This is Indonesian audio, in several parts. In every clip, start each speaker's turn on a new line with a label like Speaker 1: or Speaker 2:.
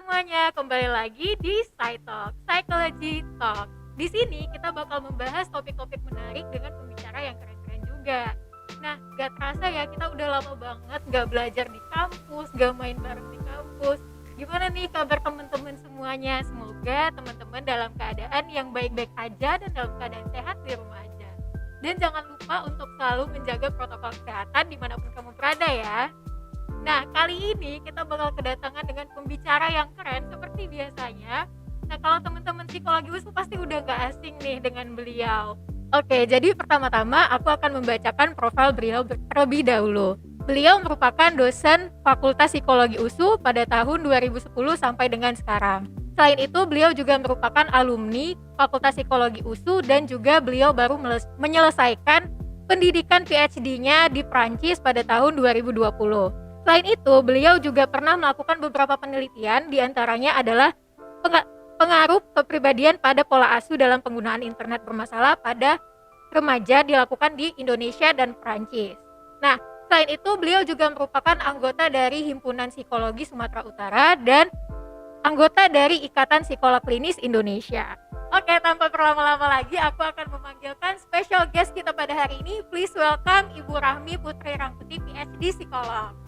Speaker 1: semuanya, kembali lagi di Sci Talk, Psychology Talk. Di sini kita bakal membahas topik-topik menarik dengan pembicara yang keren-keren juga. Nah, gak terasa ya kita udah lama banget gak belajar di kampus, gak main bareng di kampus. Gimana nih kabar teman-teman semuanya? Semoga teman-teman dalam keadaan yang baik-baik aja dan dalam keadaan sehat di rumah aja. Dan jangan lupa untuk selalu menjaga protokol kesehatan dimanapun kamu berada ya. Nah, kali ini kita bakal kedatangan dengan pembicara yang keren seperti biasanya. Nah, kalau teman-teman psikologi USU pasti udah gak asing nih dengan beliau. Oke, jadi pertama-tama aku akan membacakan profil beliau terlebih dahulu. Beliau merupakan dosen Fakultas Psikologi USU pada tahun 2010 sampai dengan sekarang. Selain itu, beliau juga merupakan alumni Fakultas Psikologi USU dan juga beliau baru menyelesaikan pendidikan PhD-nya di Prancis pada tahun 2020. Selain itu, beliau juga pernah melakukan beberapa penelitian, diantaranya adalah pengaruh kepribadian pada pola asuh dalam penggunaan internet bermasalah pada remaja dilakukan di Indonesia dan Prancis. Nah, selain itu, beliau juga merupakan anggota dari Himpunan Psikologi Sumatera Utara dan anggota dari Ikatan Psikolog Klinis Indonesia. Oke, tanpa berlama-lama lagi, aku akan memanggilkan special guest kita pada hari ini. Please welcome Ibu Rahmi Putri Rangkuti, PhD Psikolog.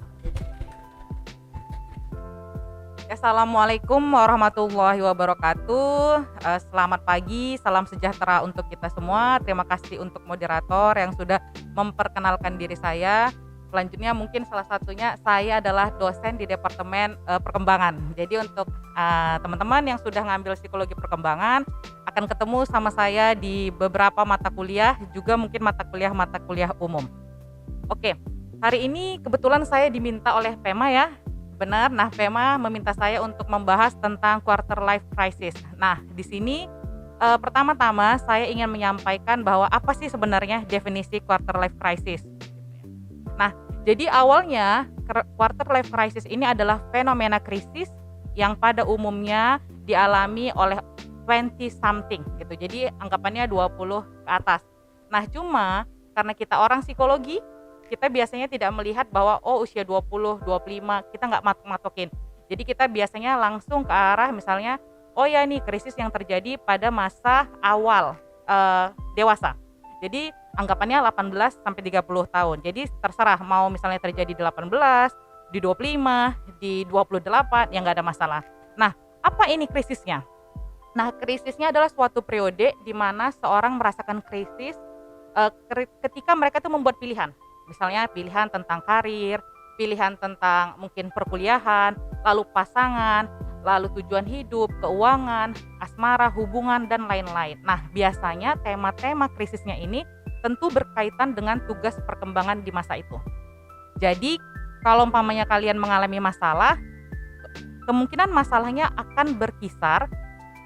Speaker 2: Assalamualaikum warahmatullahi wabarakatuh. Selamat pagi, salam sejahtera untuk kita semua. Terima kasih untuk moderator yang sudah memperkenalkan diri saya. Selanjutnya mungkin salah satunya saya adalah dosen di Departemen Perkembangan. Jadi untuk teman-teman yang sudah ngambil psikologi perkembangan akan ketemu sama saya di beberapa mata kuliah, juga mungkin mata kuliah umum. Oke, hari ini kebetulan saya diminta oleh PEMA ya. Benar, nah PEMA meminta saya untuk membahas tentang quarter life crisis. Nah, di sini pertama-tama saya ingin menyampaikan bahwa apa sih sebenarnya definisi quarter life crisis. Nah, jadi awalnya quarter life crisis ini adalah fenomena krisis yang pada umumnya dialami oleh 20 something gitu. Jadi anggapannya 20 ke atas. Nah, cuma karena kita orang psikologi, kita biasanya tidak melihat bahwa usia 20, 25 kita nggak matok-matokin. Jadi kita biasanya langsung ke arah misalnya nih krisis yang terjadi pada masa awal dewasa. Jadi anggapannya 18 sampai 30 tahun. Jadi terserah mau misalnya terjadi di 18, di 25, di 28 yang nggak ada masalah. Nah, apa ini krisisnya? Nah, krisisnya adalah suatu periode di mana seorang merasakan krisis ketika mereka tuh membuat pilihan. Misalnya pilihan tentang karir, pilihan tentang mungkin perkuliahan, lalu pasangan, lalu tujuan hidup, keuangan, asmara, hubungan, dan lain-lain. Nah, biasanya tema-tema krisisnya ini tentu berkaitan dengan tugas perkembangan di masa itu. Jadi, kalau umpamanya kalian mengalami masalah, kemungkinan masalahnya akan berkisar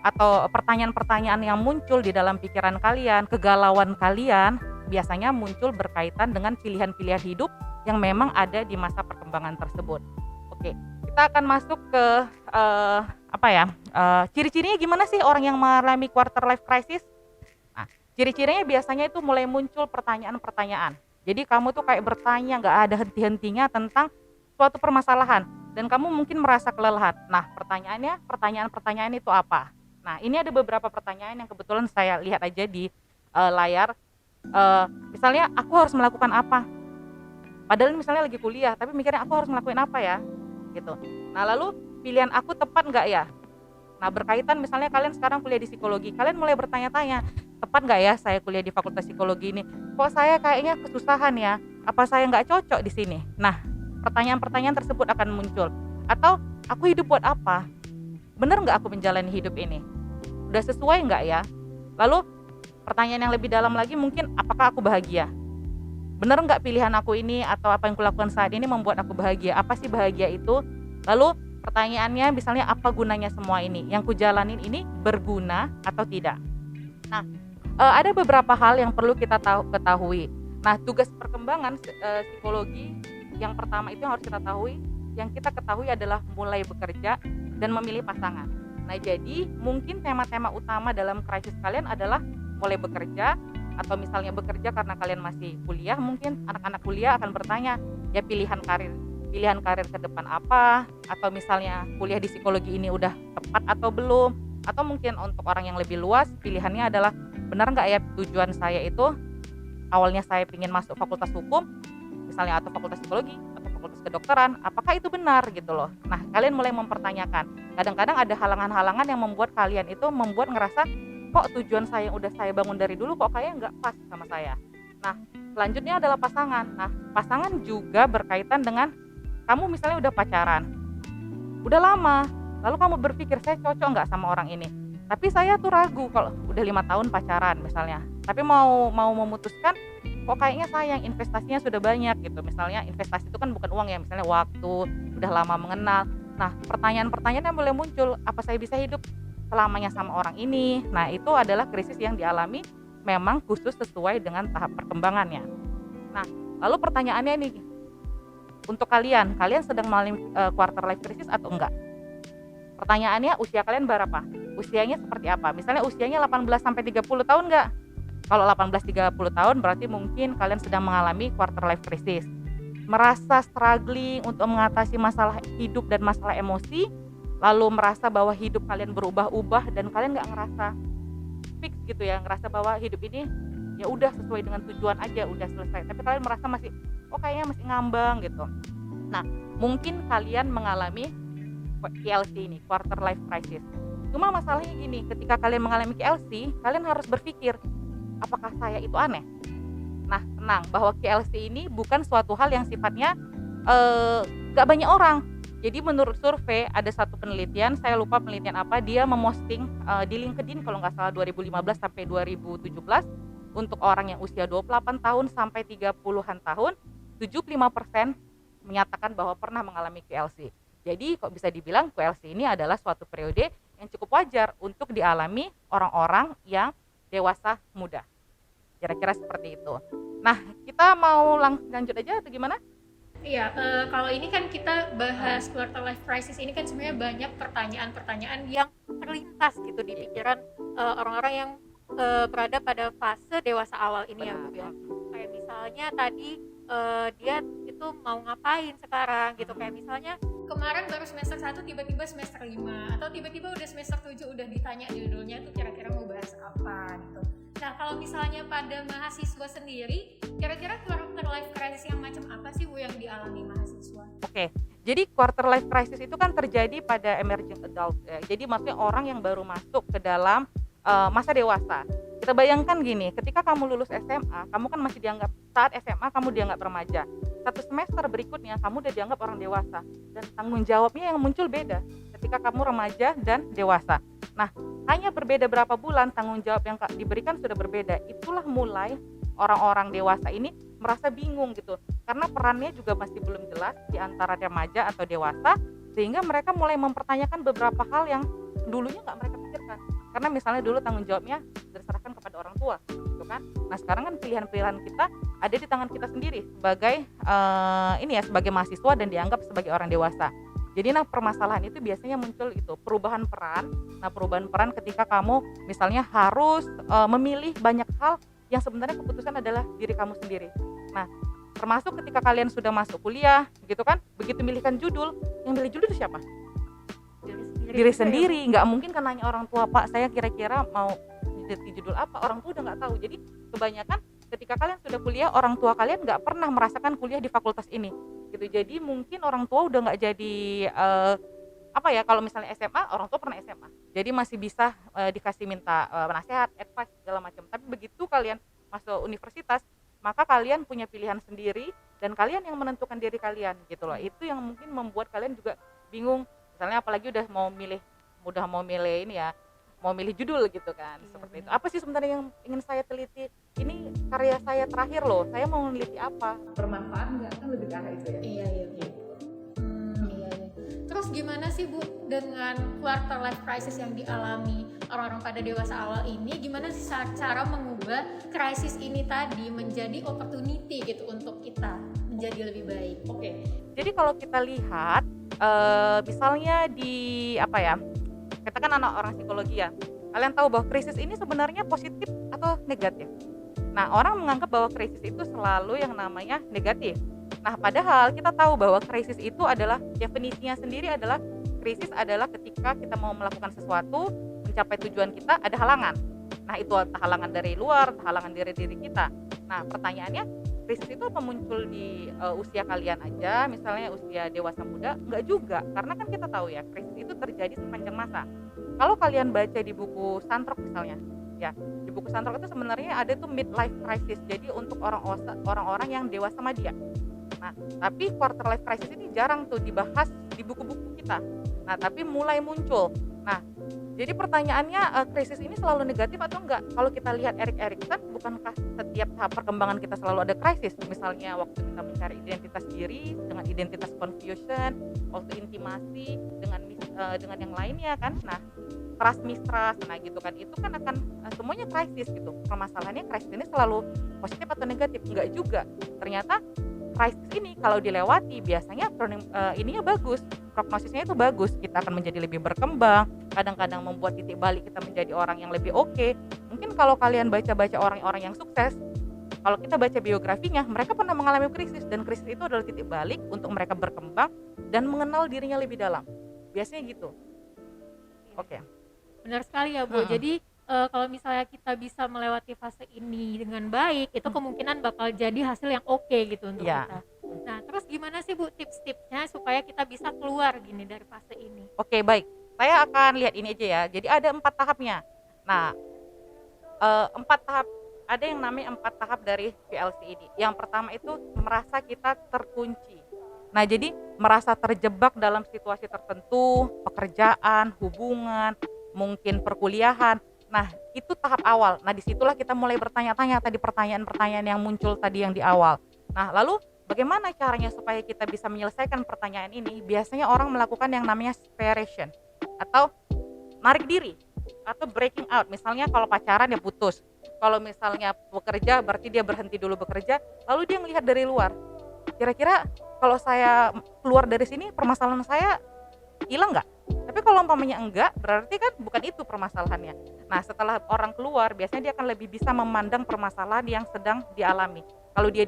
Speaker 2: atau pertanyaan-pertanyaan yang muncul di dalam pikiran kalian, kegalauan kalian, biasanya muncul berkaitan dengan pilihan-pilihan hidup yang memang ada di masa perkembangan tersebut. Oke, kita akan masuk ke ciri-cirinya gimana sih orang yang mengalami quarter life crisis? Nah, ciri-cirinya biasanya itu mulai muncul pertanyaan-pertanyaan. Jadi kamu tuh kayak bertanya nggak ada henti-hentinya tentang suatu permasalahan dan kamu mungkin merasa kelelahan. Nah, pertanyaan-pertanyaan itu apa? Nah, ini ada beberapa pertanyaan yang kebetulan saya lihat aja di layar. Misalnya aku harus melakukan apa, padahal misalnya lagi kuliah tapi mikirnya aku harus melakukan apa ya gitu. Nah, lalu pilihan aku tepat nggak ya. Nah, berkaitan misalnya kalian sekarang kuliah di psikologi, kalian mulai bertanya-tanya, tepat nggak ya saya kuliah di fakultas psikologi ini, kok saya kayaknya kesusahan ya, apa saya nggak cocok di sini. Nah, pertanyaan-pertanyaan tersebut akan muncul. Atau aku hidup buat apa, bener nggak aku menjalani hidup ini, udah sesuai nggak ya. Lalu pertanyaan yang lebih dalam lagi mungkin, apakah aku bahagia? Bener nggak pilihan aku ini atau apa yang kulakukan saat ini membuat aku bahagia? Apa sih bahagia itu? Lalu pertanyaannya misalnya, apa gunanya semua ini? Yang kujalanin ini berguna atau tidak? Nah, ada beberapa hal yang perlu kita ketahui. Nah, tugas perkembangan psikologi yang pertama itu yang harus kita ketahui adalah mulai bekerja dan memilih pasangan. Nah, jadi mungkin tema-tema utama dalam krisis kalian adalah mulai bekerja, atau misalnya bekerja karena kalian masih kuliah. Mungkin anak-anak kuliah akan bertanya ya pilihan karir pilihan karir ke depan apa, atau misalnya kuliah di psikologi ini udah tepat atau belum, atau mungkin untuk orang yang lebih luas pilihannya adalah benar nggak ya tujuan saya itu awalnya saya ingin masuk fakultas hukum misalnya, atau fakultas psikologi atau fakultas kedokteran, apakah itu benar gitu loh. Nah, kalian mulai mempertanyakan. Kadang-kadang ada halangan-halangan yang membuat kalian itu ngerasa kok tujuan saya yang udah saya bangun dari dulu kok kayaknya nggak pas sama saya. Nah, selanjutnya adalah pasangan. Nah, pasangan juga berkaitan dengan kamu misalnya udah pacaran, udah lama, lalu kamu berpikir saya cocok nggak sama orang ini. Tapi saya tuh ragu kalau udah 5 tahun pacaran misalnya, tapi mau memutuskan kok kayaknya sayang, investasinya sudah banyak gitu. Misalnya investasi itu kan bukan uang ya, misalnya waktu, udah lama mengenal. Nah, pertanyaan-pertanyaan yang boleh muncul, apa saya bisa hidup selamanya sama orang ini? Nah, itu adalah krisis yang dialami memang khusus sesuai dengan tahap perkembangannya. Nah, lalu pertanyaannya nih, untuk kalian sedang mengalami quarter life crisis atau enggak? Pertanyaannya, usia kalian berapa? Usianya seperti apa? Misalnya usianya 18 sampai 30 tahun enggak? Kalau 18-30 tahun berarti mungkin kalian sedang mengalami quarter life crisis. Merasa struggling untuk mengatasi masalah hidup dan masalah emosi, lalu merasa bahwa hidup kalian berubah-ubah dan kalian nggak ngerasa fix gitu ya, ngerasa bahwa hidup ini ya udah sesuai dengan tujuan aja, udah selesai. Tapi kalian merasa masih kayaknya masih ngambang gitu. Nah, mungkin kalian mengalami KLC ini, quarter life crisis. Cuma masalahnya gini, ketika kalian mengalami KLC, kalian harus berpikir, apakah saya itu aneh? Nah, tenang, bahwa KLC ini bukan suatu hal yang sifatnya gak banyak orang. Jadi menurut survei ada satu penelitian, saya lupa penelitian apa, dia memosting di LinkedIn kalau nggak salah 2015 sampai 2017 untuk orang yang usia 28 tahun sampai 30-an tahun, 75% menyatakan bahwa pernah mengalami KLC. Jadi kok bisa dibilang KLC ini adalah suatu periode yang cukup wajar untuk dialami orang-orang yang dewasa muda. Kira-kira seperti itu. Nah, kita mau lanjut aja atau gimana?
Speaker 1: Iya, kalau ini kan kita bahas quarter life crisis ini kan sebenarnya banyak pertanyaan-pertanyaan yang terlintas gitu di pikiran orang-orang yang berada pada fase dewasa awal ini ya Bu ya. Kayak misalnya tadi dia itu mau ngapain sekarang gitu, kayak misalnya kemarin baru semester 1 tiba-tiba semester 5 atau tiba-tiba udah semester 7 udah ditanya judulnya tuh kira-kira mau bahas apa gitu. Nah, kalau misalnya pada mahasiswa sendiri, kira-kira quarter life crisis yang macam apa sih Bu yang dialami mahasiswa?
Speaker 2: Oke, jadi quarter life crisis itu kan terjadi pada emerging adult ya. Jadi maksudnya orang yang baru masuk ke dalam masa dewasa. Kita bayangkan gini, ketika kamu lulus SMA, kamu kan masih dianggap, saat SMA kamu dianggap remaja. Satu semester berikutnya kamu udah dianggap orang dewasa, dan tanggung jawabnya yang muncul beda ketika kamu remaja dan dewasa. Nah, hanya berbeda berapa bulan, tanggung jawab yang diberikan sudah berbeda. Itulah mulai orang-orang dewasa ini merasa bingung gitu, karena perannya juga masih belum jelas di antara remaja atau dewasa, sehingga mereka mulai mempertanyakan beberapa hal yang dulunya nggak mereka pikirkan. Karena misalnya dulu tanggung jawabnya diserahkan kepada orang tua, gitu kan. Nah, sekarang kan pilihan-pilihan kita ada di tangan kita sendiri sebagai sebagai mahasiswa dan dianggap sebagai orang dewasa. Jadi permasalahan itu biasanya muncul itu perubahan peran. Nah, perubahan peran ketika kamu misalnya harus memilih banyak hal yang sebenarnya keputusan adalah diri kamu sendiri. Nah, termasuk ketika kalian sudah masuk kuliah, gitu kan, begitu milihkan judul, yang milih judul itu siapa? Diri sendiri. Nggak mungkin kan nanya orang tua, Pak saya kira-kira mau di judul apa, orang tua udah nggak tahu. Jadi kebanyakan ketika kalian sudah kuliah, orang tua kalian nggak pernah merasakan kuliah di fakultas ini gitu. Jadi mungkin orang tua udah nggak jadi kalau misalnya SMA, orang tua pernah SMA, jadi masih bisa dikasih minta nasihat, advice segala macam. Tapi begitu kalian masuk universitas, maka kalian punya pilihan sendiri dan kalian yang menentukan diri kalian gitu loh. Itu yang mungkin membuat kalian juga bingung. Misalnya apalagi udah mau milih ini ya, mau milih judul gitu kan. Seperti itu. Apa sih sebenarnya yang ingin saya teliti? Ini karya saya terakhir loh, saya mau meneliti apa? Bermanfaat nggak? Kan lebih ke arah itu ya.
Speaker 1: Iya. Terus gimana sih Bu dengan quarter life crisis yang dialami orang-orang pada dewasa awal ini? Gimana sih cara mengubah krisis ini tadi menjadi opportunity gitu untuk kita menjadi lebih baik?
Speaker 2: Oke. Jadi kalau kita lihat misalnya kita kan anak orang psikologi ya, kalian tahu bahwa krisis ini sebenarnya positif atau negatif. Nah, orang menganggap bahwa krisis itu selalu yang namanya negatif. Nah, padahal kita tahu bahwa krisis itu adalah definisinya sendiri adalah krisis adalah ketika kita mau melakukan sesuatu, mencapai tujuan kita ada halangan. Nah, itu entah halangan dari luar, entah halangan dari diri kita. Nah, pertanyaannya, krisis itu apa muncul di usia kalian aja, misalnya usia dewasa muda? Enggak juga, karena kan kita tahu ya, krisis itu terjadi sepanjang masa. Kalau kalian baca di buku Santrok misalnya, ya, di buku Santrok itu sebenarnya ada tuh midlife crisis. Jadi untuk orang-orang yang dewasa madya. Nah, tapi quarter life crisis ini jarang tuh dibahas di buku-buku kita. Nah, tapi mulai muncul. Nah, jadi pertanyaannya, krisis ini selalu negatif atau enggak? Kalau kita lihat Erik Erikson, bukankah setiap tahap perkembangan kita selalu ada krisis? Misalnya waktu kita mencari identitas diri dengan identitas confusion, waktu intimasi dengan yang lainnya kan. Nah, trust mistrust, nah gitu kan. Itu kan akan semuanya krisis gitu. Permasalahannya krisis ini selalu positif atau negatif? Enggak juga. Ternyata krisis ini kalau dilewati biasanya ininya bagus, prognosisnya itu bagus, kita akan menjadi lebih berkembang, kadang-kadang membuat titik balik kita menjadi orang yang lebih oke. Mungkin kalau kalian baca-baca orang-orang yang sukses, kalau kita baca biografinya, mereka pernah mengalami krisis, dan krisis itu adalah titik balik untuk mereka berkembang dan mengenal dirinya lebih dalam. Biasanya gitu. Oke.
Speaker 1: Benar sekali ya Bu. Jadi kalau misalnya kita bisa melewati fase ini dengan baik, itu kemungkinan bakal jadi hasil yang oke gitu untuk kita. Nah, terus gimana sih Bu tips-tipsnya supaya kita bisa keluar gini dari fase ini?
Speaker 2: Oke, baik. Saya akan lihat ini aja ya. Jadi ada 4 tahapnya. Nah, 4 tahap, ada yang namanya 4 tahap dari VLC ini. Yang pertama itu merasa kita terkunci. Nah, jadi merasa terjebak dalam situasi tertentu, pekerjaan, hubungan, mungkin perkuliahan. Nah, itu tahap awal. Nah, disitulah kita mulai bertanya-tanya tadi pertanyaan-pertanyaan yang muncul tadi yang di awal. Nah, lalu bagaimana caranya supaya kita bisa menyelesaikan pertanyaan ini? Biasanya orang melakukan yang namanya separation atau narik diri atau breaking out. Misalnya kalau pacaran ya putus. Kalau misalnya bekerja berarti dia berhenti dulu bekerja, lalu dia melihat dari luar. Kira-kira kalau saya keluar dari sini permasalahan saya hilang nggak? Tapi kalau umpamanya enggak, berarti kan bukan itu permasalahannya. Nah, setelah orang keluar, biasanya dia akan lebih bisa memandang permasalahan yang sedang dialami. Kalau dia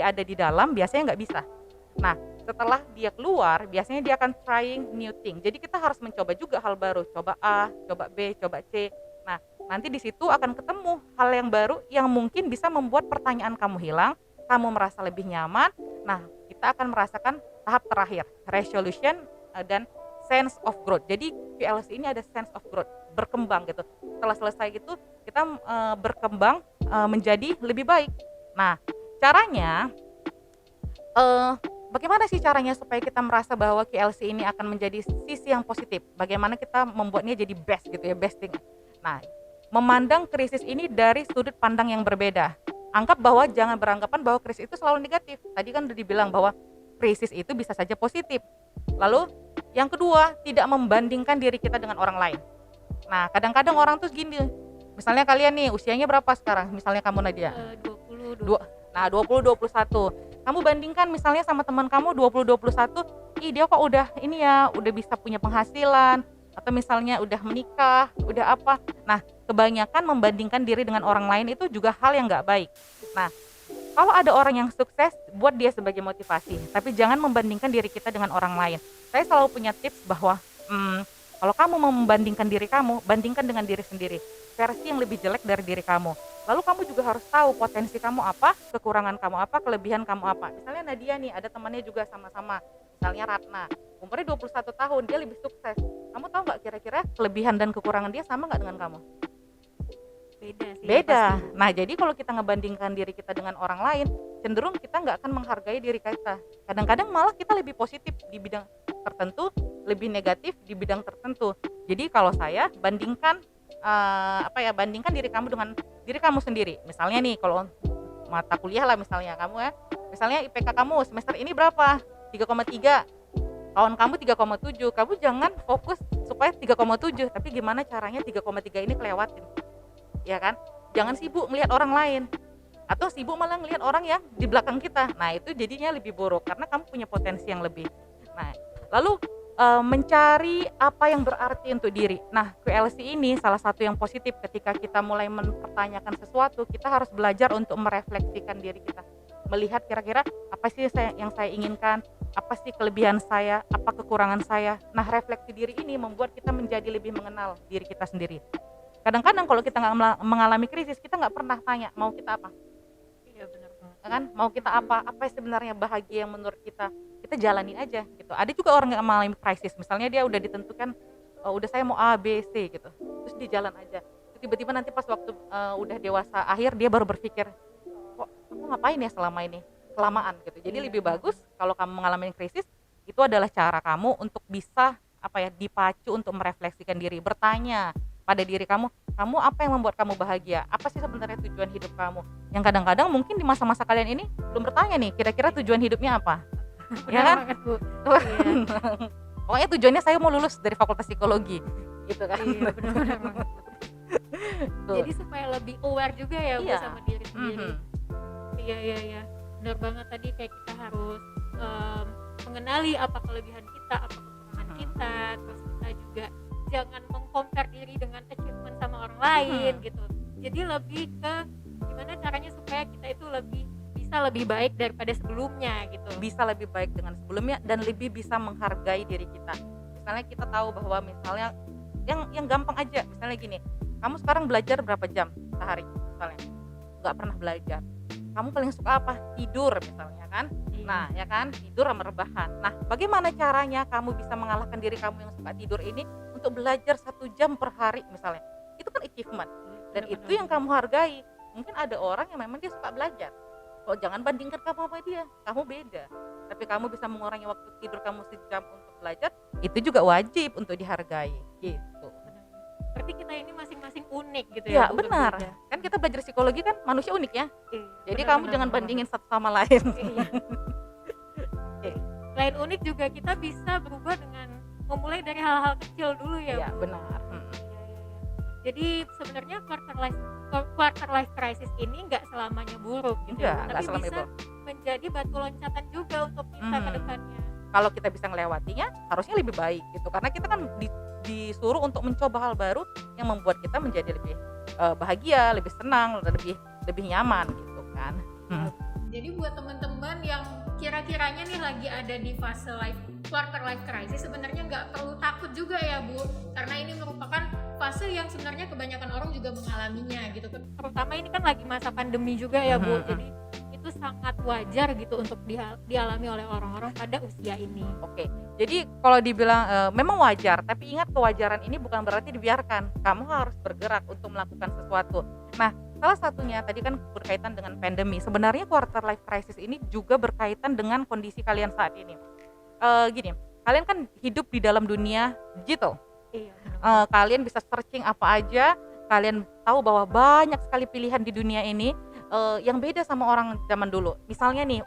Speaker 2: ada di dalam, biasanya nggak bisa. Nah, setelah dia keluar, biasanya dia akan trying new thing. Jadi kita harus mencoba juga hal baru. Coba A, coba B, coba C. Nah, nanti di situ akan ketemu hal yang baru yang mungkin bisa membuat pertanyaan kamu hilang, kamu merasa lebih nyaman. Nah, kita akan merasakan tahap terakhir, resolution dan sense of growth. Jadi VLC ini ada sense of growth, berkembang gitu. Setelah selesai gitu, kita berkembang menjadi lebih baik. Nah, caranya bagaimana sih caranya supaya kita merasa bahwa KLC ini akan menjadi sisi yang positif? Bagaimana kita membuatnya jadi best gitu ya, best thing. Nah, memandang krisis ini dari sudut pandang yang berbeda. Anggap bahwa jangan beranggapan bahwa krisis itu selalu negatif. Tadi kan udah dibilang bahwa krisis itu bisa saja positif. Lalu yang kedua, tidak membandingkan diri kita dengan orang lain. Nah, kadang-kadang orang tuh gini, misalnya kalian nih usianya berapa sekarang? Misalnya kamu Nadia.
Speaker 1: 20.
Speaker 2: Nah, 20-21. Kamu bandingkan misalnya sama teman kamu 20-21, ih dia kok udah ini ya, udah bisa punya penghasilan, atau misalnya udah menikah, udah apa. Nah, kebanyakan membandingkan diri dengan orang lain itu juga hal yang nggak baik. Nah, kalau ada orang yang sukses, buat dia sebagai motivasi, tapi jangan membandingkan diri kita dengan orang lain. Saya selalu punya tips bahwa kalau kamu mau membandingkan diri kamu, bandingkan dengan diri sendiri, versi yang lebih jelek dari diri kamu. Lalu kamu juga harus tahu potensi kamu apa, kekurangan kamu apa, kelebihan kamu apa. Misalnya Nadia nih, ada temannya juga sama-sama, misalnya Ratna, umurnya 21 tahun, dia lebih sukses. Kamu tahu nggak kira-kira kelebihan dan kekurangan dia sama nggak dengan kamu?
Speaker 1: Beda sih.
Speaker 2: Beda. Nah, jadi kalau kita ngebandingkan diri kita dengan orang lain, cenderung kita nggak akan menghargai diri kita. Kadang-kadang malah kita lebih positif di bidang tertentu, lebih negatif di bidang tertentu. Jadi kalau saya bandingkan bandingkan diri kamu dengan diri kamu sendiri. Misalnya nih, kalau mata kuliah lah misalnya kamu ya, misalnya IPK kamu semester ini berapa? 3,3. Kawan kamu 3,7. Kamu jangan fokus supaya 3,7, tapi gimana caranya 3,3 ini kelewatin. Ya kan? Jangan sibuk melihat orang lain, atau sibuk malah melihat orang yang di belakang kita. Nah, itu jadinya lebih buruk karena kamu punya potensi yang lebih. Nah, lalu mencari apa yang berarti untuk diri. Nah, QLC ini salah satu yang positif. Ketika kita mulai mempertanyakan sesuatu, kita harus belajar untuk merefleksikan diri kita. melihat kira-kira apa sih yang saya inginkan, apa sih kelebihan saya, apa kekurangan saya. Nah, refleksi diri ini membuat kita menjadi lebih mengenal diri kita sendiri. Kadang-kadang kalau kita nggak mengalami krisis, kita nggak pernah tanya mau kita apa,
Speaker 1: Iya benar banget.
Speaker 2: ya kan? Mau kita apa yang sebenarnya bahagia yang menurut kita jalani aja gitu. Ada juga orang yang mengalami krisis, misalnya dia udah ditentukan, udah saya mau A, B, C gitu, terus dia jalan aja. Tiba-tiba nanti pas waktu udah dewasa akhir dia baru berpikir, kok aku ngapain ya selama ini, kelamaan gitu. Jadi
Speaker 1: Iya.
Speaker 2: lebih bagus kalau kamu mengalami krisis, itu adalah cara kamu untuk bisa dipacu untuk merefleksikan diri, bertanya pada diri kamu apa yang membuat kamu bahagia, apa sih sebenarnya tujuan hidup kamu, yang kadang-kadang mungkin di masa-masa kalian ini belum bertanya nih, kira-kira tujuan hidupnya apa. Ya
Speaker 1: Benar
Speaker 2: kan?
Speaker 1: banget, Bu. Iya.
Speaker 2: Pokoknya tujuannya saya mau lulus dari fakultas psikologi gitu kan.
Speaker 1: Iya, benar banget.
Speaker 2: Tuh.
Speaker 1: Jadi supaya lebih aware juga ya Bu
Speaker 2: Iya.
Speaker 1: sama diri sendiri. Iya. Benar banget, tadi kayak kita harus mengenali apa kelebihan kita, apa kekurangan kita, terus kita juga jangan meng-compare diri dengan achievement sama orang lain gitu. Jadi lebih ke gimana caranya supaya kita itu bisa lebih baik daripada sebelumnya gitu.
Speaker 2: Bisa lebih baik dengan sebelumnya dan lebih bisa menghargai diri kita. Misalnya kita tahu bahwa misalnya yang gampang aja, misalnya gini, kamu sekarang belajar berapa jam sehari misalnya, nggak pernah belajar, kamu paling suka apa? Tidur misalnya kan. Nah ya kan, tidur sama rebahan. Nah bagaimana caranya kamu bisa mengalahkan diri kamu yang suka tidur ini untuk belajar 1 jam per hari misalnya, itu kan achievement dan itu yang kamu hargai. Mungkin ada orang yang memang dia suka belajar, kok jangan bandingkan kamu sama dia, kamu beda, tapi kamu bisa mengurangi waktu tidur kamu sejam untuk belajar, itu juga wajib untuk dihargai gitu.
Speaker 1: Berarti kita ini masing-masing unik gitu
Speaker 2: Ya
Speaker 1: ya Bu,
Speaker 2: benar,
Speaker 1: berbeda.
Speaker 2: kan kita belajar psikologi kan manusia unik ya,
Speaker 1: Iya,
Speaker 2: jadi
Speaker 1: benar,
Speaker 2: kamu
Speaker 1: benar,
Speaker 2: jangan
Speaker 1: benar.
Speaker 2: bandingin satu sama lain.
Speaker 1: Iya. Selain unik juga kita bisa berubah dengan memulai dari hal-hal kecil dulu ya
Speaker 2: Iya
Speaker 1: Bu.
Speaker 2: benar.
Speaker 1: Iya. Jadi sebenarnya quarter life crisis ini nggak selamanya buruk gitu ya,
Speaker 2: Nggak
Speaker 1: tapi
Speaker 2: selamanya
Speaker 1: bisa
Speaker 2: buruk.
Speaker 1: menjadi batu loncatan juga untuk kita ke depannya.
Speaker 2: Kalau kita bisa melewatinya harusnya lebih baik gitu, karena kita kan disuruh untuk mencoba hal baru yang membuat kita menjadi lebih bahagia, lebih senang, lebih nyaman gitu kan.
Speaker 1: Jadi buat teman-teman yang kira-kiranya nih lagi ada di fase quarter life crisis, sebenarnya nggak perlu takut juga ya Bu, karena ini merupakan fase yang sebenarnya kebanyakan orang juga mengalaminya gitu. Terutama ini kan lagi masa pandemi juga ya Bu, jadi itu sangat wajar gitu untuk dialami oleh orang-orang pada usia ini.
Speaker 2: Oke, jadi kalau dibilang memang wajar, tapi ingat kewajaran ini bukan berarti dibiarkan. Kamu harus bergerak untuk melakukan sesuatu. Nah, salah satunya tadi kan berkaitan dengan pandemi. Sebenarnya quarter life crisis ini juga berkaitan dengan kondisi kalian saat ini. Gini, kalian kan hidup di dalam dunia digital.
Speaker 1: Iya.
Speaker 2: Kalian bisa searching apa aja, kalian tahu bahwa banyak sekali pilihan di dunia ini yang beda sama orang zaman dulu. Misalnya nih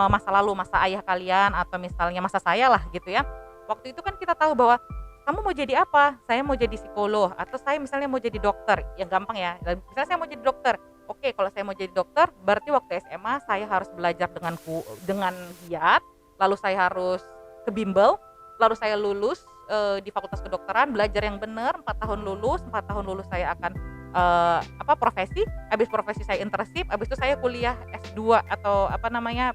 Speaker 2: masa lalu, masa ayah kalian atau misalnya masa saya lah gitu ya. Waktu itu kan kita tahu bahwa kamu mau jadi apa? Saya mau jadi psikolog, atau saya misalnya mau jadi dokter. Yang gampang ya. Misalnya saya mau jadi dokter. Oke, kalau saya mau jadi dokter, berarti waktu SMA saya harus belajar dengan giat, lalu saya harus ke bimbel, lalu saya lulus di fakultas kedokteran, belajar yang benar, 4 tahun lulus saya akan profesi, habis profesi saya internship, habis itu saya kuliah S2 atau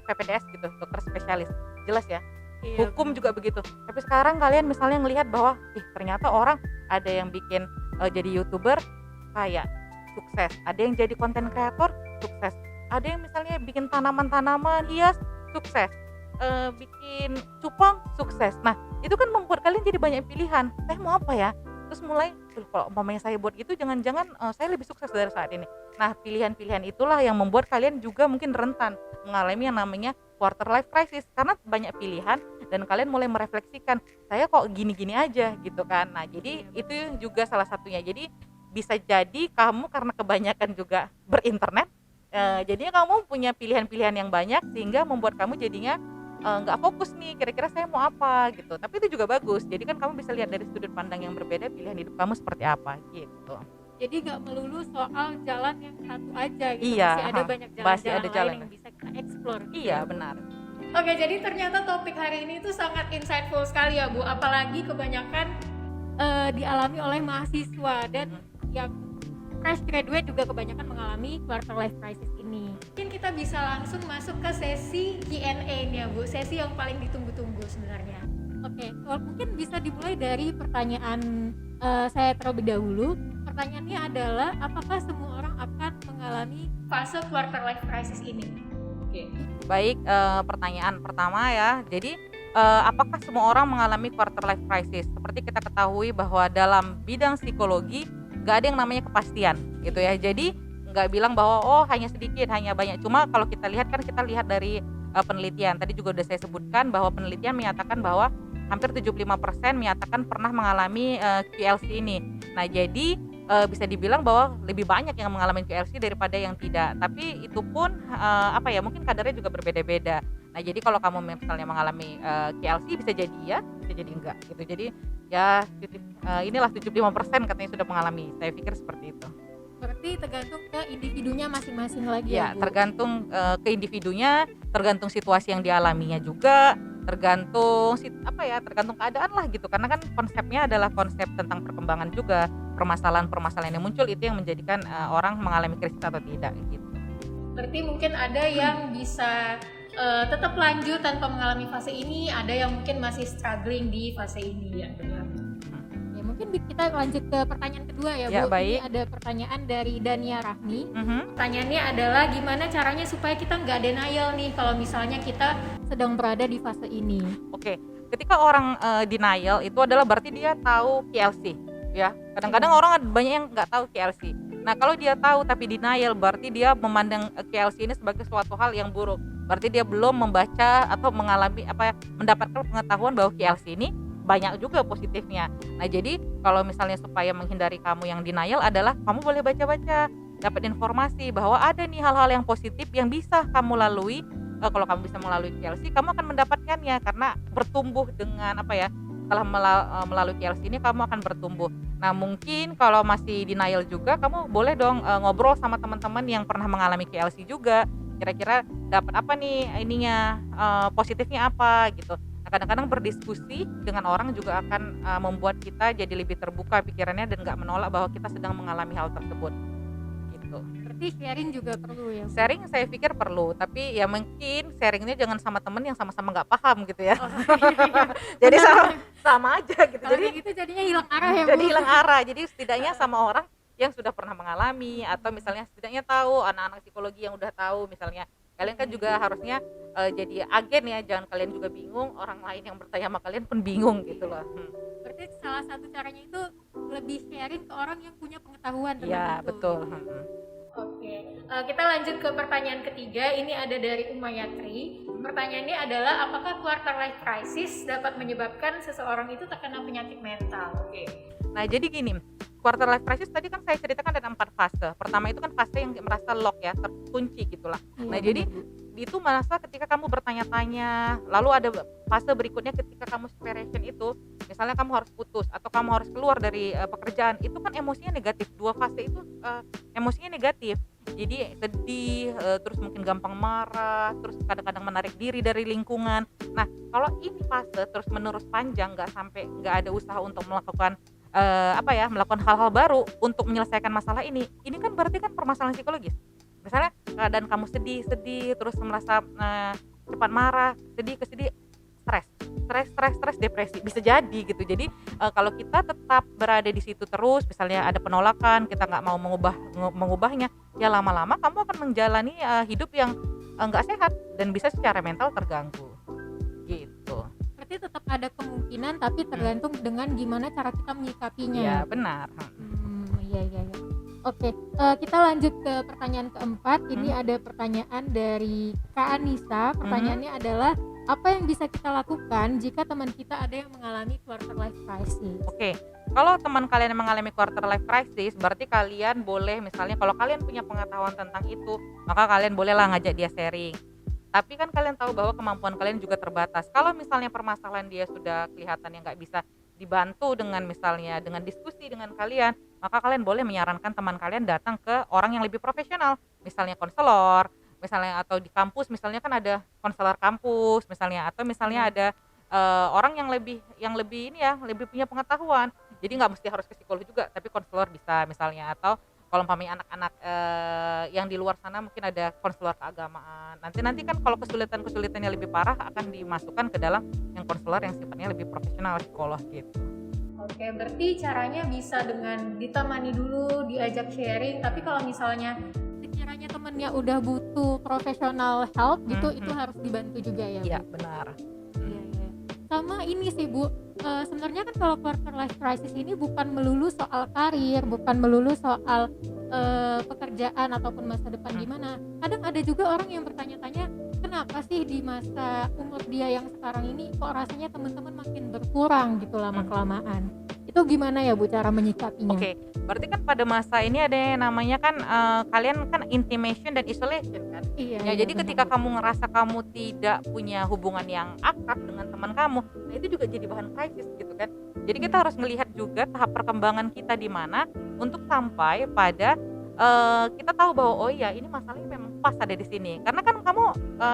Speaker 2: PPDS gitu, dokter spesialis. Jelas ya?
Speaker 1: Iya,
Speaker 2: Hukum juga begitu. Tapi sekarang kalian misalnya ngelihat bahwa ternyata orang ada yang bikin jadi YouTuber kaya, sukses, ada yang jadi konten kreator, sukses, ada yang misalnya bikin tanaman-tanaman hias, sukses, bikin cupang, sukses. Nah itu kan membuat kalian jadi banyak pilihan, saya mau apa ya, terus mulai kalau umpamanya saya buat gitu, jangan-jangan saya lebih sukses dari saat ini. Nah pilihan-pilihan itulah yang membuat kalian juga mungkin rentan mengalami yang namanya quarter life crisis, karena banyak pilihan dan kalian mulai merefleksikan, saya kok gini-gini aja gitu kan. Nah jadi itu juga salah satunya. Jadi bisa jadi kamu karena kebanyakan juga berinternet, jadinya kamu punya pilihan-pilihan yang banyak sehingga membuat kamu jadinya nggak fokus nih, kira-kira saya mau apa gitu. Tapi itu juga bagus, jadi kan kamu bisa lihat dari sudut pandang yang berbeda pilihan hidup kamu seperti apa gitu.
Speaker 1: Jadi nggak melulu soal jalan yang satu aja gitu.
Speaker 2: Iya,
Speaker 1: Masih ada banyak
Speaker 2: masih
Speaker 1: jalan-jalan
Speaker 2: ada
Speaker 1: lain
Speaker 2: jalan.
Speaker 1: yang bisa kita explore gitu.
Speaker 2: Iya benar.
Speaker 1: Oke, jadi ternyata topik hari ini tuh sangat insightful sekali ya Bu, apalagi kebanyakan dialami oleh mahasiswa dan yang fresh graduate juga kebanyakan mengalami quarter life crisis ini. Mungkin kita bisa langsung masuk ke sesi Q&A nih ya Bu, sesi yang paling ditunggu-tunggu sebenarnya. Oke, mungkin bisa dimulai dari pertanyaan saya terlebih dahulu. Pertanyaannya adalah, apakah semua orang akan mengalami fase quarter life crisis ini?
Speaker 2: Oke. Baik, pertanyaan pertama ya. Jadi apakah semua orang mengalami quarter life crisis? Seperti kita ketahui bahwa dalam bidang psikologi nggak ada yang namanya kepastian gitu ya. Jadi nggak bilang bahwa oh hanya sedikit, hanya banyak. Cuma kalau kita lihat kan kita lihat dari penelitian. Tadi juga udah saya sebutkan bahwa penelitian menyatakan bahwa hampir 75% menyatakan pernah mengalami QLC ini. Nah, jadi bisa dibilang bahwa lebih banyak yang mengalami QLC daripada yang tidak. Tapi itu pun mungkin kadarnya juga berbeda-beda. Nah, jadi kalau kamu misalnya mengalami QLC bisa jadi ya, bisa jadi enggak gitu. Jadi ya inilah 75% katanya sudah mengalami. Saya pikir seperti itu.
Speaker 1: Berarti tergantung ke individunya masing-masing lagi
Speaker 2: Ya,
Speaker 1: ya Bu?
Speaker 2: tergantung ke individunya, tergantung situasi yang dialaminya juga, tergantung tergantung keadaan lah gitu. Karena kan konsepnya adalah konsep tentang perkembangan juga. Permasalahan-permasalahan yang muncul itu yang menjadikan orang mengalami krisis atau tidak gitu.
Speaker 1: Berarti mungkin ada yang bisa tetap lanjut tanpa mengalami fase ini, ada yang mungkin masih struggling di fase ini. Ya, benar. Ya, mungkin kita lanjut ke pertanyaan kedua ya
Speaker 2: Ya,
Speaker 1: Bu.
Speaker 2: baik.
Speaker 1: Ini ada pertanyaan dari Dania Rahmi.
Speaker 2: Mhm.
Speaker 1: Pertanyaannya adalah, gimana caranya supaya kita nggak denial nih kalau misalnya kita sedang berada di fase ini?
Speaker 2: Oke, ketika orang denial itu adalah berarti dia tahu QLC ya. Kadang-kadang orang banyak yang nggak tahu QLC. Nah, kalau dia tahu tapi denial berarti dia memandang QLC ini sebagai suatu hal yang buruk. Berarti dia belum membaca atau mengalami mendapatkan pengetahuan bahwa QLC ini banyak juga positifnya. Nah, jadi kalau misalnya supaya menghindari kamu yang denial adalah kamu boleh baca-baca, dapat informasi bahwa ada nih hal-hal yang positif yang bisa kamu lalui. Kalau kamu bisa melalui QLC, kamu akan mendapatkannya karena bertumbuh dengan setelah melalui QLC ini kamu akan bertumbuh. Nah, mungkin kalau masih denial juga, kamu boleh dong ngobrol sama teman-teman yang pernah mengalami QLC juga. Kira-kira dapat apa nih ininya, positifnya apa gitu. Nah, kadang-kadang berdiskusi dengan orang juga akan membuat kita jadi lebih terbuka pikirannya dan nggak menolak bahwa kita sedang mengalami hal tersebut gitu.
Speaker 1: Berarti sharing juga perlu ya Bu?
Speaker 2: Sharing saya pikir perlu, tapi ya mungkin sharingnya jangan sama temen yang sama-sama nggak paham gitu ya.
Speaker 1: Oh, iya.
Speaker 2: Jadi sama aja gitu.
Speaker 1: Kalau
Speaker 2: Jadi
Speaker 1: kayak gitu jadinya hilang arah ya Bu?
Speaker 2: jadi hilang arah. Jadi setidaknya sama orang yang sudah pernah mengalami, atau misalnya setidaknya tahu anak-anak psikologi yang udah tahu. Misalnya kalian kan juga harusnya jadi agen ya, jangan kalian juga bingung, orang lain yang bertanya sama kalian pun bingung gitu loh.
Speaker 1: Berarti salah satu caranya itu lebih sharing ke orang yang punya pengetahuan tentang
Speaker 2: Iya,
Speaker 1: itu.
Speaker 2: betul.
Speaker 1: Oke, kita lanjut ke pertanyaan ketiga. Ini ada dari Umayatri. Pertanyaannya adalah, apakah quarter life crisis dapat menyebabkan seseorang itu terkena penyakit mental?
Speaker 2: Oke. Nah, jadi gini, quarter life crisis tadi kan saya ceritakan ada 4 fase. Pertama itu kan fase yang merasa lock ya, terkunci gitulah.
Speaker 1: Iya,
Speaker 2: Nah, jadi itu merasa ketika kamu bertanya-tanya, lalu ada fase berikutnya ketika kamu separation itu, misalnya kamu harus putus atau kamu harus keluar dari pekerjaan, itu kan emosinya negatif. Dua fase itu emosinya negatif. Jadi sedih, terus mungkin gampang marah, terus kadang-kadang menarik diri dari lingkungan. Nah, kalau ini fase terus menerus panjang, nggak ada usaha untuk melakukan melakukan hal-hal baru untuk menyelesaikan masalah ini kan berarti kan permasalahan psikologis. Misalnya keadaan kamu sedih, terus merasa cepat marah, kesedih, stres, depresi, bisa jadi gitu. Jadi kalau kita tetap berada di situ terus, misalnya ada penolakan, kita nggak mau mengubahnya, ya lama-lama kamu akan menjalani hidup yang nggak sehat dan bisa secara mental terganggu gitu.
Speaker 1: Berarti tetap ada kemungkinan, tapi tergantung dengan gimana cara kita menyikapinya.
Speaker 2: Ya benar.
Speaker 1: Iya. Oke, kita lanjut ke pertanyaan keempat. Ini ada pertanyaan dari Kak Anissa. Pertanyaannya adalah, apa yang bisa kita lakukan jika teman kita ada yang mengalami quarter life crisis?
Speaker 2: Oke, kalau teman kalian yang mengalami quarter life crisis, berarti kalian boleh, misalnya kalau kalian punya pengetahuan tentang itu, maka kalian bolehlah ngajak dia sharing. Tapi kan kalian tahu bahwa kemampuan kalian juga terbatas. Kalau misalnya permasalahan dia sudah kelihatan yang nggak bisa dibantu dengan misalnya dengan diskusi dengan kalian, maka kalian boleh menyarankan teman kalian datang ke orang yang lebih profesional, misalnya konselor, misalnya, atau di kampus misalnya kan ada konselor kampus misalnya, atau misalnya ada orang yang lebih lebih punya pengetahuan. Jadi nggak mesti harus ke psikolog juga, tapi konselor bisa misalnya, atau Kalau umpamanya anak-anak yang di luar sana mungkin ada konselor keagamaan. Nanti kan kalau kesulitan-kesulitannya lebih parah akan dimasukkan ke dalam yang konselor yang sifatnya lebih profesional, psikolog gitu.
Speaker 1: Oke, berarti caranya bisa dengan ditemani dulu, diajak sharing. Tapi kalau misalnya sekiranya temennya udah butuh professional help gitu, itu harus dibantu juga ya, Bu?
Speaker 2: Iya, benar.
Speaker 1: Iya, iya. Sama ini sih, Bu, sebenarnya kan kalau quarter life crisis ini bukan melulu soal karir, bukan melulu soal pekerjaan ataupun masa depan gimana. Kadang ada juga orang yang bertanya-tanya, kenapa sih di masa umur dia yang sekarang ini kok rasanya teman-teman makin berkurang gitu lama-kelamaan. Itu gimana ya, Bu, cara menyikapinya?
Speaker 2: Oke, berarti kan pada masa ini ada yang namanya kan kalian kan intimation dan isolation kan.
Speaker 1: Iya,
Speaker 2: Ya,
Speaker 1: iya,
Speaker 2: jadi
Speaker 1: benar,
Speaker 2: ketika
Speaker 1: Bu.
Speaker 2: kamu ngerasa kamu tidak punya hubungan yang akrab dengan teman kamu, nah itu juga jadi bahan krisis gitu kan. Jadi kita harus melihat juga tahap perkembangan kita di mana untuk sampai pada kita tahu bahwa oh iya ini masalahnya memang pas ada di sini. Karena kan kamu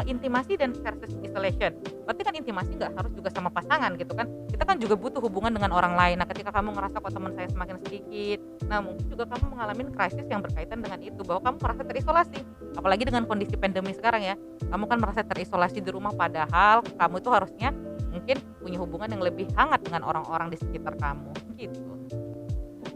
Speaker 2: intimasi dan versus isolation. Berarti kan intimasi nggak harus juga sama pasangan gitu kan. Kita kan juga butuh hubungan dengan orang lain. Nah, ketika kamu ngerasa kok teman saya semakin sedikit, nah mungkin juga kamu mengalami krisis yang berkaitan dengan itu bahwa kamu merasa terisolasi. Apalagi dengan kondisi pandemi sekarang ya. Kamu kan merasa terisolasi di rumah padahal kamu itu harusnya mungkin punya hubungan yang lebih hangat dengan orang-orang di sekitar kamu gitu.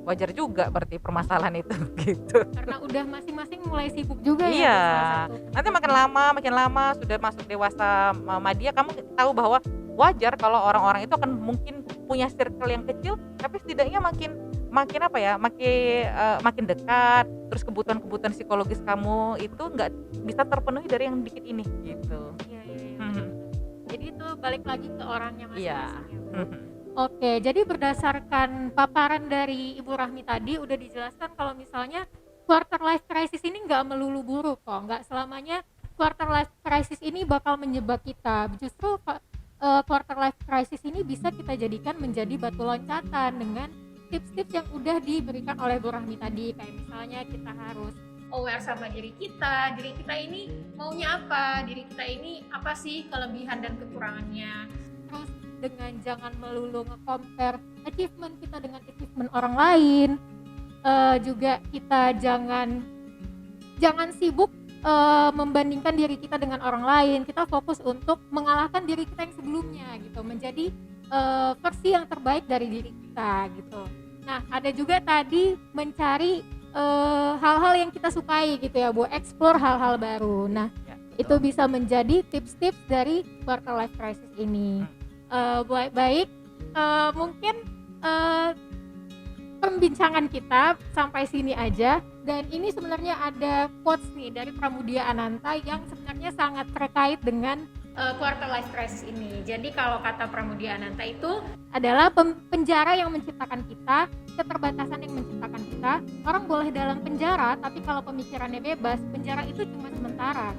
Speaker 2: Wajar juga berarti permasalahan itu gitu.
Speaker 1: Karena udah masing-masing mulai sibuk juga ya,
Speaker 2: Iya.
Speaker 1: Bu, salah satu.
Speaker 2: Nanti makin lama sudah masuk dewasa madya kamu tahu bahwa wajar kalau orang-orang itu akan mungkin punya circle yang kecil tapi setidaknya makin apa ya, makin dekat, terus kebutuhan-kebutuhan psikologis kamu itu nggak bisa terpenuhi dari yang dikit ini gitu.
Speaker 1: Iya, iya, iya, benar. Jadi itu balik lagi ke orangnya
Speaker 2: Iya.
Speaker 1: masing-masing ya, Bu. Oke, jadi berdasarkan paparan dari Ibu Rahmi tadi udah dijelaskan kalau misalnya quarter life crisis ini nggak melulu buruk kok, nggak selamanya quarter life crisis ini bakal menjebak kita. Justru quarter life crisis ini bisa kita jadikan menjadi batu loncatan dengan tips-tips yang udah diberikan oleh Bu Rahmi tadi. Kayak misalnya kita harus aware sama diri kita ini maunya apa, diri kita ini apa sih kelebihan dan kekurangannya. Terus dengan jangan melulu nge-compare achievement kita dengan achievement orang lain. Juga kita jangan sibuk membandingkan diri kita dengan orang lain. Kita fokus untuk mengalahkan diri kita yang sebelumnya gitu, menjadi versi yang terbaik dari diri kita gitu. Nah, ada juga tadi mencari hal-hal yang kita sukai gitu ya, Bu, explore hal-hal baru. Nah,
Speaker 2: Ya,
Speaker 1: itu bisa menjadi tips-tips dari quarter life crisis ini. Baik, mungkin pembincangan kita sampai sini aja. Dan ini sebenarnya ada quotes nih dari Pramudia Ananta yang sebenarnya sangat terkait dengan quarter life crisis ini. Jadi kalau kata Pramudia Ananta itu adalah penjara yang menciptakan kita, keterbatasan yang menciptakan kita. Orang boleh dalam penjara, tapi kalau pemikirannya bebas, penjara itu cuma sementara,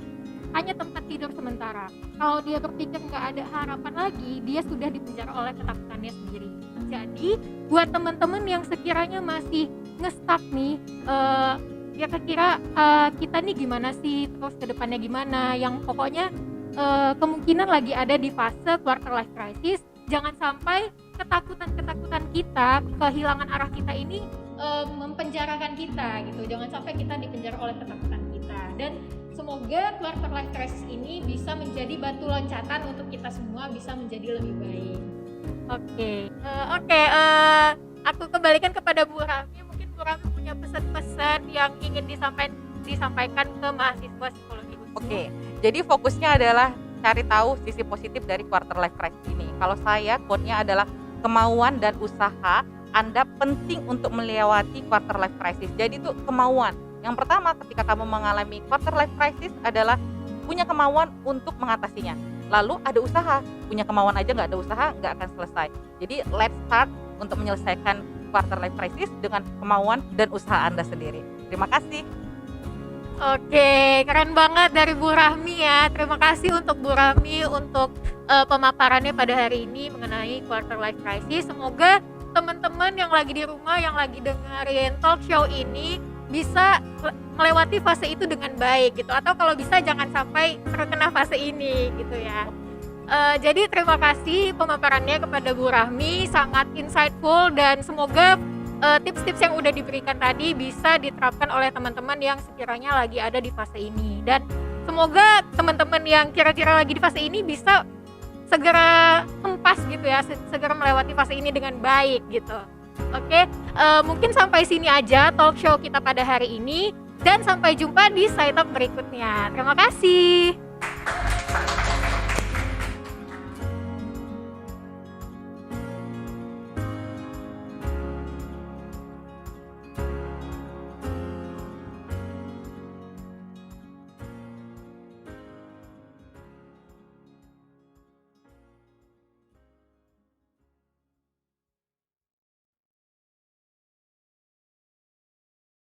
Speaker 1: hanya tempat tidur sementara. Kalau dia berpikir nggak ada harapan lagi, dia sudah dipenjara oleh ketakutannya sendiri. Jadi buat teman-teman yang sekiranya masih nge-stuck nih, ya kira kita nih gimana sih, terus kedepannya gimana, yang pokoknya kemungkinan lagi ada di fase quarter life crisis. Jangan sampai ketakutan kita, kehilangan arah kita ini mempenjarakan kita gitu. Jangan sampai kita dipenjara oleh ketakutan kita. Dan semoga quarter life crisis ini bisa menjadi batu loncatan untuk kita semua bisa menjadi lebih baik. Oke, aku kembalikan kepada Bu Rahmi. Mungkin Bu Rahmi punya pesan-pesan yang ingin disampaikan ke mahasiswa psikologi UNSU.
Speaker 2: Oke, jadi fokusnya adalah cari tahu sisi positif dari quarter life crisis ini. Kalau saya, quote-nya adalah kemauan dan usaha Anda penting untuk melewati quarter life crisis. Jadi itu kemauan. Yang pertama ketika kamu mengalami quarter life crisis adalah punya kemauan untuk mengatasinya. Lalu ada usaha, punya kemauan aja nggak ada usaha nggak akan selesai. Jadi let's start untuk menyelesaikan quarter life crisis dengan kemauan dan usaha Anda sendiri. Terima kasih.
Speaker 1: Oke, keren banget dari Bu Rahmi ya. Terima kasih untuk Bu Rahmi untuk pemaparannya pada hari ini mengenai quarter life crisis. Semoga teman-teman yang lagi di rumah, yang lagi dengerin talk show ini bisa melewati fase itu dengan baik gitu, atau kalau bisa jangan sampai terkena fase ini gitu ya. Jadi terima kasih pemaparannya kepada Bu Rahmi, sangat insightful, dan semoga tips-tips yang udah diberikan tadi bisa diterapkan oleh teman-teman yang sekiranya lagi ada di fase ini, dan semoga teman-teman yang kira-kira lagi di fase ini bisa segera hempas gitu ya, segera melewati fase ini dengan baik gitu. Oke, mungkin sampai sini aja talk show kita pada hari ini, dan sampai jumpa di Side Talk berikutnya. Terima kasih.